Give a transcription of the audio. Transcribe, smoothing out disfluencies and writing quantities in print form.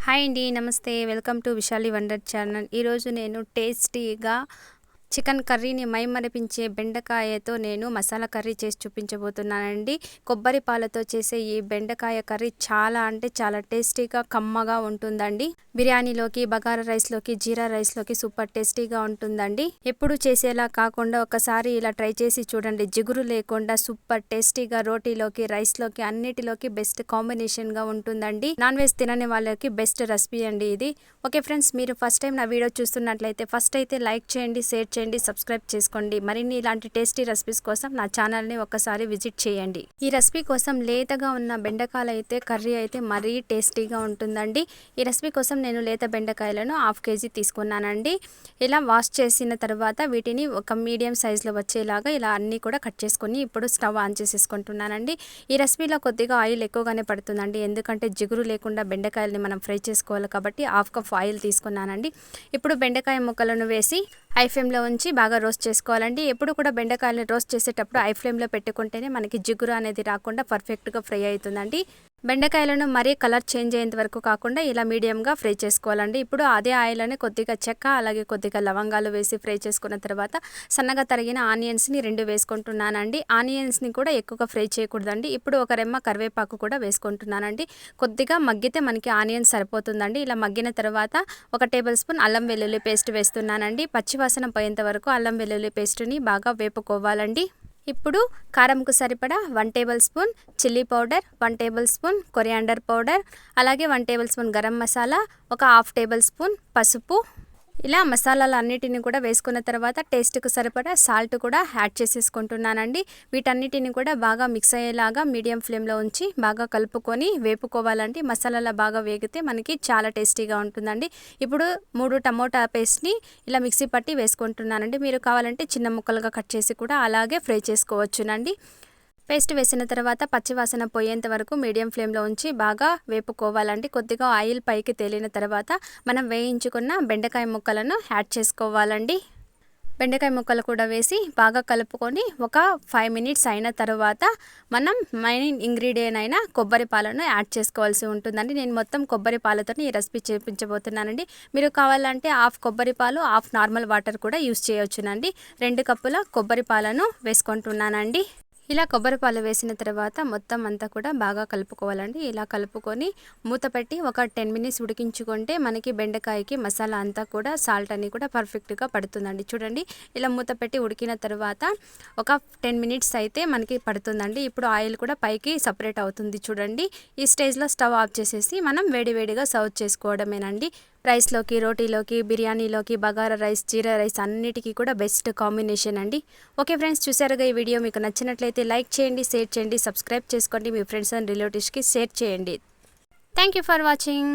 Hi అండి, నమస్తే. Welcome to Vishali wonder channel. ఈరోజు నేను టేస్టీగా చికెన్ కర్రీని మైమరిపించే బెండకాయతో నేను మసాలా కర్రీ చేసి చూపించబోతున్నానండి. కొబ్బరి పాలతో చేసే ఈ బెండకాయ కర్రీ చాలా అంటే చాలా టేస్టీగా కమ్మగా ఉంటుందండి. బిర్యానీలోకి, బగారా రైస్లోకి, జీరా రైస్లోకి సూపర్ టేస్టీగా ఉంటుందండి. ఎప్పుడు చేసేలా కాకుండా ఒకసారి ఇలా ట్రై చేసి చూడండి. జిగురు లేకుండా సూపర్ టేస్టీగా రోటీలోకి, రైస్లోకి అన్నిటిలోకి బెస్ట్ కాంబినేషన్గా ఉంటుందండి. నాన్ వెజ్ తినని వాళ్ళకి బెస్ట్ రెసిపీ అండి ఇది. ఓకే ఫ్రెండ్స్, మీరు ఫస్ట్ టైం నా వీడియో చూస్తున్నట్లయితే ఫస్ట్ అయితే లైక్ చేయండి, షేర్ చేయండి, సబ్స్క్రైబ్ చేసుకోండి. మరిన్ని ఇలాంటి టేస్టీ రెసిపీస్ కోసం నా ఛానల్ని ఒక్కసారి విజిట్ చేయండి. ఈ రెసిపీ కోసం లేతగా ఉన్న బెండకాయలు అయితే కర్రీ అయితే మరీ టేస్టీగా ఉంటుందండి. ఈ రెసిపీ కోసం నేను లేత బెండకాయలను 1/2 kg తీసుకున్నానండి. ఇలా వాష్ చేసిన తర్వాత వీటిని ఒక మీడియం సైజులో వచ్చేలాగా ఇలా అన్నీ కూడా కట్ చేసుకొని ఇప్పుడు స్టవ్ ఆన్ చేసేసుకుంటున్నానండి. ఈ రెసిపీలో కొద్దిగా ఆయిల్ ఎక్కువగానే పడుతుందండి, ఎందుకంటే జిగురు లేకుండా బెండకాయలని మనం ఫ్రై చేసుకోవాలి కాబట్టి 1/2 కప్ ఆయిల్ తీసుకున్నానండి. ఇప్పుడు బెండకాయ ముక్కలను వేసి హై ఫ్లేమ్లో ఉంచి బాగా రోస్ట్ చేసుకోవాలండి. ఎప్పుడు కూడా బెండకాయలను రోస్ట్ చేసేటప్పుడు హై ఫ్లేమ్లో పెట్టుకుంటేనే మనకి జిగురు అనేది రాకుండా పర్ఫెక్ట్గా ఫ్రై అవుతుందండి. బెండకాయలను మరీ కలర్ చేంజ్ అయ్యేంత వరకు కాకుండా ఇలా మీడియంగా ఫ్రై చేసుకోవాలండి. ఇప్పుడు అదే ఆయిల్లోనే కొద్దిగా చెక్క, అలాగే కొద్దిగా లవంగాలు వేసి ఫ్రై చేసుకున్న తర్వాత సన్నగా తరిగిన ఆనియన్స్ని 2 వేసుకుంటున్నానండి. ఆనియన్స్ని కూడా ఎక్కువగా ఫ్రై చేయకూడదండి. ఇప్పుడు ఒక రెమ్మ కరివేపాకు కూడా వేసుకుంటున్నానండి. కొద్దిగా మగ్గితే మనకి ఆనియన్ సరిపోతుందండి. ఇలా మగ్గిన తర్వాత 1 టేబుల్ స్పూన్ అల్లం వెల్లుల్లి పేస్ట్ వేస్తున్నానండి. పచ్చివాసన పోయేంత వరకు అల్లం వెల్లుల్లి పేస్ట్ని బాగా వేపుకోవాలండి. ఇప్పుడు కారంకు సరిపడా 1 table spoon chilli powder, 1 table spoon coriander powder, అలాగే 1 టేబుల్ స్పూన్ గరం మసాలా, ఒక 1/2 టేబుల్ స్పూన్ పసుపు, ఇలా మసాలాలు అన్నిటిని కూడా వేసుకున్న తర్వాత టేస్ట్కు సరిపడా సాల్ట్ కూడా యాడ్ చేసేసుకుంటున్నానండి. వీటన్నిటిని కూడా బాగా మిక్స్ అయ్యేలాగా మీడియం ఫ్లేమ్లో ఉంచి బాగా కలుపుకొని వేపుకోవాలండి. మసాలాలు బాగా వేగితే మనకి చాలా టేస్టీగా ఉంటుందండి. ఇప్పుడు 3 టమోటా పేస్ట్ని ఇలా మిక్సీ పట్టి వేసుకుంటున్నానండి. మీరు కావాలంటే చిన్న ముక్కలుగా కట్ చేసి కూడా అలాగే ఫ్రై చేసుకోవచ్చునండి. పేస్ట్ వేసిన తర్వాత పచ్చివాసన పోయేంత వరకు మీడియం ఫ్లేమ్లో ఉంచి బాగా వేపుకోవాలండి. కొద్దిగా ఆయిల్ పైకి తేలిన తర్వాత మనం వేయించుకున్న బెండకాయ ముక్కలను యాడ్ చేసుకోవాలండి. బెండకాయ ముక్కలు కూడా వేసి బాగా కలుపుకొని ఒక 5 మినిట్స్ అయిన తర్వాత మనం మెయిన్ ఇంగ్రీడియంట్ అయిన కొబ్బరి పాలను యాడ్ చేసుకోవాల్సి ఉంటుందండి. నేను మొత్తం కొబ్బరి పాలతో ఈ రెసిపీ చేపించబోతున్నానండి. మీరు కావాలంటే 1/2 కొబ్బరి పాలు, 1/2 నార్మల్ వాటర్ కూడా యూస్ చేయవచ్చునండి. 2 కప్పుల కొబ్బరి పాలను వేసుకుంటున్నానండి. ఇలా కొబ్బరి పాలు వేసిన తర్వాత మొత్తం అంతా కూడా బాగా కలుపుకోవాలండి. ఇలా కలుపుకొని మూత పెట్టి ఒక 10 మినిట్స్ ఉడికించుకుంటే మనకి బెండకాయకి మసాలా అంతా కూడా సాల్ట్ అని కూడా పర్ఫెక్ట్గా పడుతుందండి. చూడండి, ఇలా మూత పెట్టి ఉడికిన తర్వాత ఒక 10 మినిట్స్ అయితే మనకి పడుతుందండి. ఇప్పుడు ఆయిల్ కూడా పైకి సపరేట్ అవుతుంది. చూడండి, ఈ స్టేజ్లో స్టవ్ ఆఫ్ చేసేసి మనం వేడివేడిగా సర్వ్ చేసుకోవడమేనండి. రైస్లోకి, రోటీలోకి, బిర్యానీలోకి, బగారా రైస్, జీరా రైస్ అన్నిటికీ కూడా బెస్ట్ కాంబినేషన్ అండి. ఓకే ఫ్రెండ్స్, చూసారుగా ఈ వీడియో మీకు నచ్చినట్లయితే లైక్ చేయండి, షేర్ చేయండి, సబ్స్క్రైబ్ చేసుకోండి, మీ ఫ్రెండ్స్ అండ్ రిలేటివ్స్కి షేర్ చేయండి. Thank you for watching.